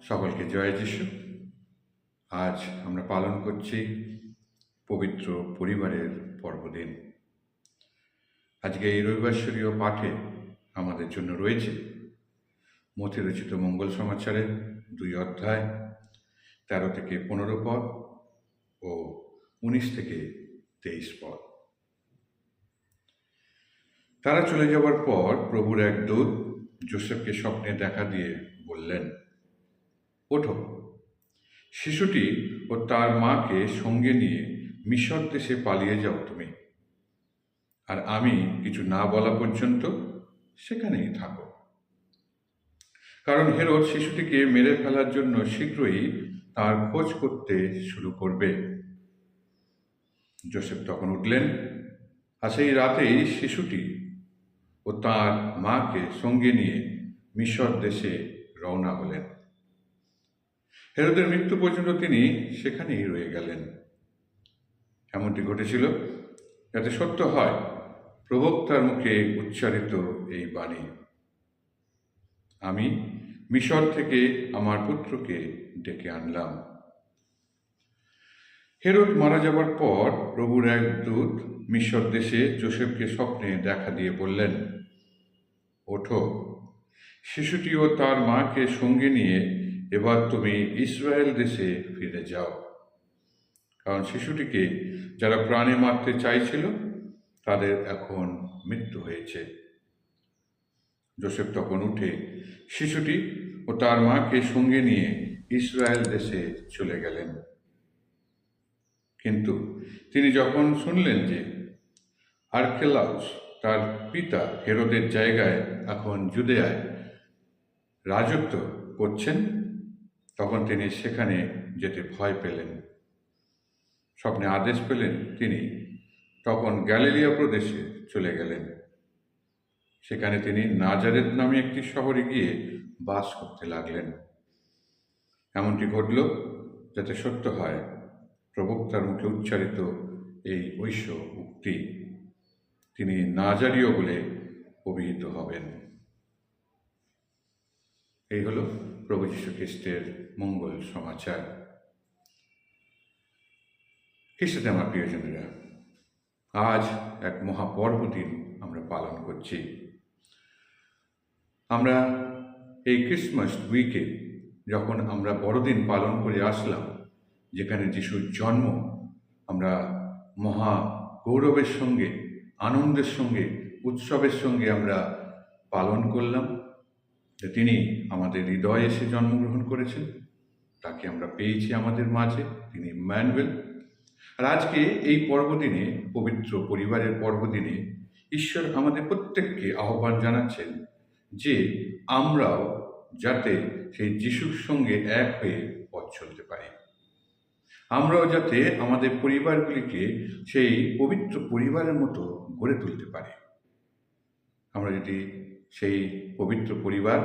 সকলকে জয় যিশু। আজ আমরা পালন করছি পবিত্র পরিবারের পর্বদিন। আজকে এই রবিবাসরীয় পাঠে আমাদের জন্য রয়েছে মথি রচিত মঙ্গল সমাচারের 2 অধ্যায় 13 থেকে 15 পদ ও 19 থেকে 23 পদ। তারা চলে যাওয়ার পর প্রভুর এক দূত যোসেফকে স্বপ্নে দেখা দিয়ে বললেন, ওঠো, শিশুটি ও তার মাকে সঙ্গে নিয়ে মিশর দেশে পালিয়ে যাও তুমি, আর আমি কিছু না বলা পর্যন্ত সেখানেই থাকো। কারণ হেরোদ শিশুটিকে মেরে ফেলার জন্য শীঘ্রই তার খোঁজ করতে শুরু করবে। যোসেফ তখন উঠলেন, আর সেই রাতেই শিশুটি ও তার মাকে সঙ্গে নিয়ে মিশর দেশে রওনা হলেন। হেরোদের মৃত্যু পর্যন্ত তিনি সেখানেই রয়ে গেলেন। এমনটি ঘটেছিল যাতে সত্য হয় প্রবক্তার মুখে উচ্চারিত এই বাণী, আমি মিশর থেকে আমার পুত্রকে ডেকে আনলাম। হেরোদ মারা যাবার পর প্রভুর এক দূত মিশর দেশে যোসেফকে স্বপ্নে দেখা দিয়ে বললেন, ওঠো, শিশুটি ও তার মাকে সঙ্গে নিয়ে এবার তুমি ইসরায়েল দেশে ফিরে যাও, কারণ শিশুটিকে যারা প্রাণে মারতে চাইছিল তাদের এখন মৃত্যু হয়েছে। যোসেফ তখন উঠে শিশুটি ও তার মাকে সঙ্গে নিয়ে ইসরায়েল দেশে চলে গেলেন। কিন্তু তিনি যখন শুনলেন যে আর্কেলাউস তার পিতা হেরোদের জায়গায় এখন জুদেয়ায় রাজত্ব করছেন, তখন তিনি সেখানে যেতে ভয় পেলেন। স্বপ্নে আদেশ পেলেন তিনি তখন গ্যালিলিয়া প্রদেশে চলে গেলেন। সেখানে তিনি নাজারেত নামে একটি শহরে গিয়ে বাস করতে লাগলেন। এমনটি ঘটল যাতে সত্য হয় প্রবক্তার মুখে উচ্চারিত এই ঐশ্য উক্তি, তিনি নাজারীয় বলে অভিহিত হবেন। এই হল প্রভু যীশু খ্রিস্টের মঙ্গল সমাচার। খ্রিস্টে আমার প্রিয়জনেরা, আজ এক মহাপর্বদিন আমরা পালন করছি। আমরা এই ক্রিসমাস উইকে যখন আমরা বড়দিন পালন করে আসলাম, যেখানে যিশুর জন্ম আমরা মহা গৌরবের সঙ্গে, আনন্দের সঙ্গে, উৎসবের সঙ্গে আমরা পালন করলাম, যে তিনি আমাদের হৃদয়ে এসে জন্মগ্রহণ করেছেন, তাকে আমরা পেয়েছি আমাদের মাঝে, তিনি ইম্মানুয়েল। আর আজকে এই পর্বদিনে, পবিত্র পরিবারের পর্বদিনে, ঈশ্বর আমাদের প্রত্যেককে আহ্বান জানাচ্ছেন যে আমরাও যাতে সেই যিশুর সঙ্গে এক হয়ে পথ চলতে পারি, আমরাও যাতে আমাদের পরিবারগুলিকে সেই পবিত্র পরিবারের মতো গড়ে তুলতে পারি। আমরা যদি সেই পবিত্র পরিবার,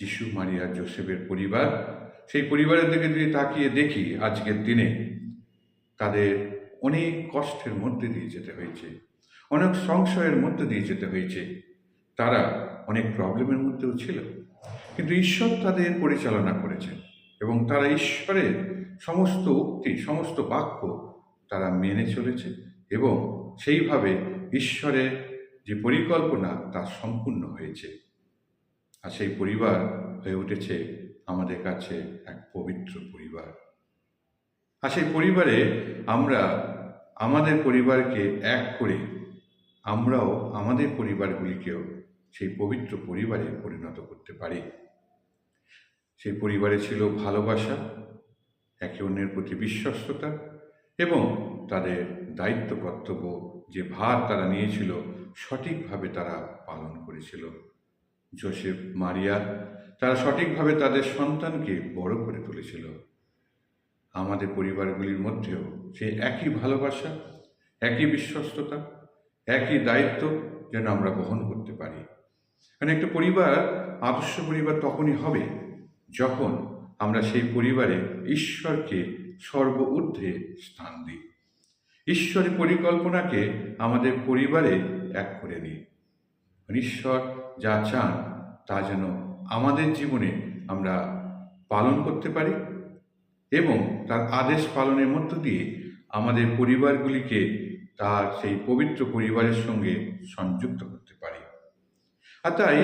যিশু, মারিয়া, যোসেফের পরিবার, সেই পরিবারের দিকে যদি তাকিয়ে দেখি, আজকের দিনে তাদের অনেক কষ্টের মধ্যে দিয়ে যেতে হয়েছে, অনেক সংশয়ের মধ্যে দিয়ে যেতে হয়েছে, তারা অনেক প্রবলেমের মধ্যেও ছিল, কিন্তু ঈশ্বর তাদের পরিচালনা করেছেন এবং তারা ঈশ্বরের সমস্ত উক্তি, সমস্ত বাক্য তারা মেনে চলেছে এবং সেইভাবে ঈশ্বরের যে পরিকল্পনা তা সম্পূর্ণ হয়েছে। আর সেই পরিবার হয়ে উঠেছে আমাদের কাছে এক পবিত্র পরিবার। আর সেই পরিবারে আমরা আমাদের পরিবারকে এক করে আমরাও আমাদের পরিবারগুলিকেও সেই পবিত্র পরিবারে পরিণত করতে পারি। সেই পরিবারে ছিল ভালোবাসা, একে অন্যের প্রতি বিশ্বস্ততা এবং তাদের দায়িত্ব কর্তব্য যে ভার তারা নিয়েছিল সঠিকভাবে তারা পালন করেছিল। যোসেফ, মারিয়া তারা সঠিকভাবে তাদের সন্তানকে বড় করে তুলেছিল। আমাদের পরিবারগুলির মধ্যেও সেই একই ভালোবাসা, একই বিশ্বস্ততা, একই দায়িত্ব যেন আমরা বহন করতে পারি। কারণ একটা পরিবার, আদর্শ পরিবার তখনই হবে যখন আমরা সেই পরিবারে ঈশ্বরকে সর্ব ঊর্ধ্বে স্থান দিই, ঈশ্বরের পরিকল্পনাকে আমাদের পরিবারে এক করে নিই। ঈশ্বর যা চান তা যেন আমাদের জীবনে আমরা পালন করতে পারি এবং তার আদেশ পালনের মধ্য দিয়ে আমাদের পরিবারগুলিকে তার সেই পবিত্র পরিবারের সঙ্গে সংযুক্ত করতে পারি। আর তাই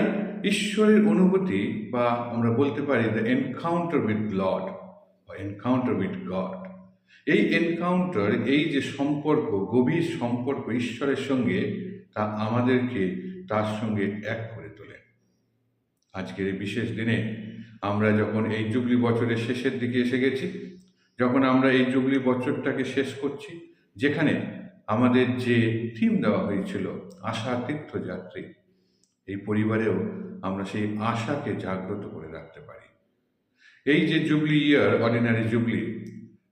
ঈশ্বরের অনুভূতি, বা আমরা বলতে পারি দ্য এনকাউন্টার উইথ লর্ড বা এনকাউন্টার উইথ গড, এই এনকাউন্টার, এই যে সম্পর্ক, গভীর সম্পর্ক ঈশ্বরের সঙ্গে, তা আমাদেরকে তার সঙ্গে এক করে তোলে। আজকের এই বিশেষ দিনে আমরা যখন এই জুবলি বছরের শেষের দিকে এসে গেছি, যখন আমরা এই জুবলি বছরটাকে শেষ করছি, যেখানে আমাদের যে থিম দেওয়া হয়েছিল আশা তীর্থযাত্রী, এই পরিবারেও আমরা সেই আশাকে জাগ্রত করে রাখতে পারি। এই যে জুবলি ইয়ার, অর্ডিনারি জুবলি,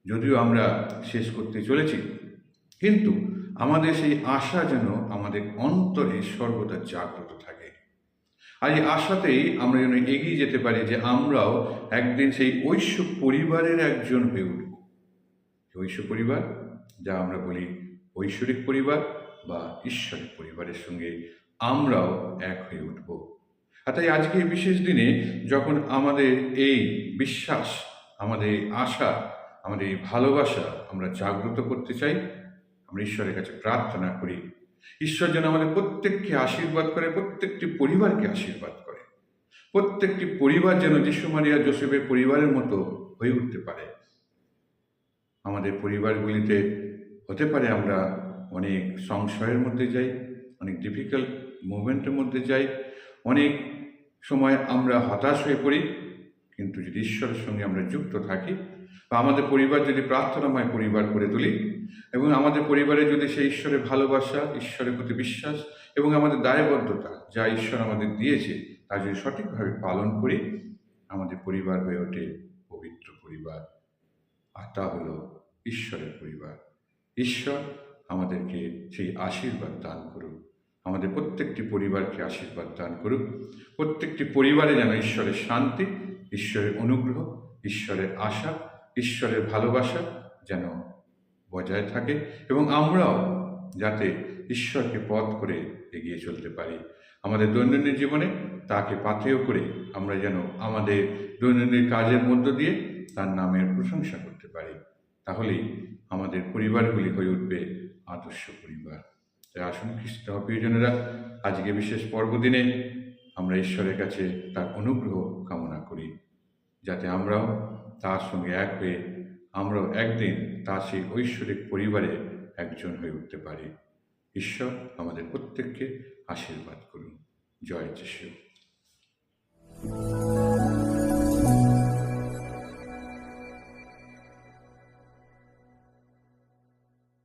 যদিও আমরা শেষ করতে চলেছি, কিন্তু আমাদের সেই আশা যেন আমাদের অন্তরে সর্বদা জাগ্রত থাকে। আর এই আশাতেই আমরা যেন এগিয়ে যেতে পারি যে আমরাও একদিন সেই ঐশ্য পরিবারের একজন হয়ে উঠব। ঐশ্য পরিবার, যা আমরা বলি ঐশ্বরিক পরিবার বা ঈশ্বরিক পরিবারের সঙ্গে আমরাও এক হয়ে উঠব। আর তাই আজকে এই বিশেষ দিনে যখন আমাদের এই বিশ্বাস, আমাদের এই আশা, আমাদের এই ভালোবাসা আমরা জাগ্রত করতে চাই, আমরা ঈশ্বরের কাছে প্রার্থনা করি ঈশ্বর যেন আমাদের প্রত্যেককে আশীর্বাদ করে, প্রত্যেকটি পরিবারকে আশীর্বাদ করে, প্রত্যেকটি পরিবার যেন যিশু মারিয়া যোসেফের পরিবারের মতো হয়ে উঠতে পারে। আমাদের পরিবারগুলিতে হতে পারে আমরা অনেক সংশয়ের মধ্যে যাই, অনেক ডিফিকাল্ট মুভমেন্টের মধ্যে যাই, অনেক সময় আমরা হতাশ হয়ে পড়ি, কিন্তু যদি ঈশ্বরের সঙ্গে আমরা যুক্ত থাকি বা আমাদের পরিবার যদি প্রার্থনাময় পরিবার করে তুলি এবং আমাদের পরিবারে যদি সেই ঈশ্বরের ভালোবাসা, ঈশ্বরের প্রতি বিশ্বাস এবং আমাদের দায়বদ্ধতা, যা ঈশ্বর আমাদের দিয়েছে, তা যদি সঠিকভাবে পালন করি, আমাদের পরিবার হয়ে ওঠে পবিত্র পরিবার, আর তা হলো ঈশ্বরের পরিবার। ঈশ্বর আমাদেরকে সেই আশীর্বাদ দান করুন, আমাদের প্রত্যেকটি পরিবারকে আশীর্বাদ দান করুন, প্রত্যেকটি পরিবারে যেন ঈশ্বরের শান্তি, ঈশ্বরের অনুগ্রহ, ঈশ্বরের আশা, ঈশ্বরের ভালোবাসা যেন বজায় থাকে এবং আমরাও যাতে ঈশ্বরকে পথ করে এগিয়ে চলতে পারি। আমাদের দৈনন্দিন জীবনে তাকে পাথেয় করে আমরা যেন আমাদের দৈনন্দিন কাজের মধ্য দিয়ে তার নামের প্রশংসা করতে পারি। তাহলেই আমাদের পরিবারগুলি হয়ে উঠবে আদর্শ পরিবার। তাই আসুন খ্রিস্ট প্রিয়জনেরা, আজকে বিশেষ পর্বদিনে আমরা ঈশ্বরের কাছে তার অনুগ্রহ কামনা করি, যাতে আমরাও তার সঙ্গে এক হয়ে আমরাও একদিন তার সেই ঐশ্বরিক পরিবারে একজন হয়ে উঠতে পারি। ঈশ্বর আমাদের প্রত্যেককে আশীর্বাদ করুন। জয় যিশু।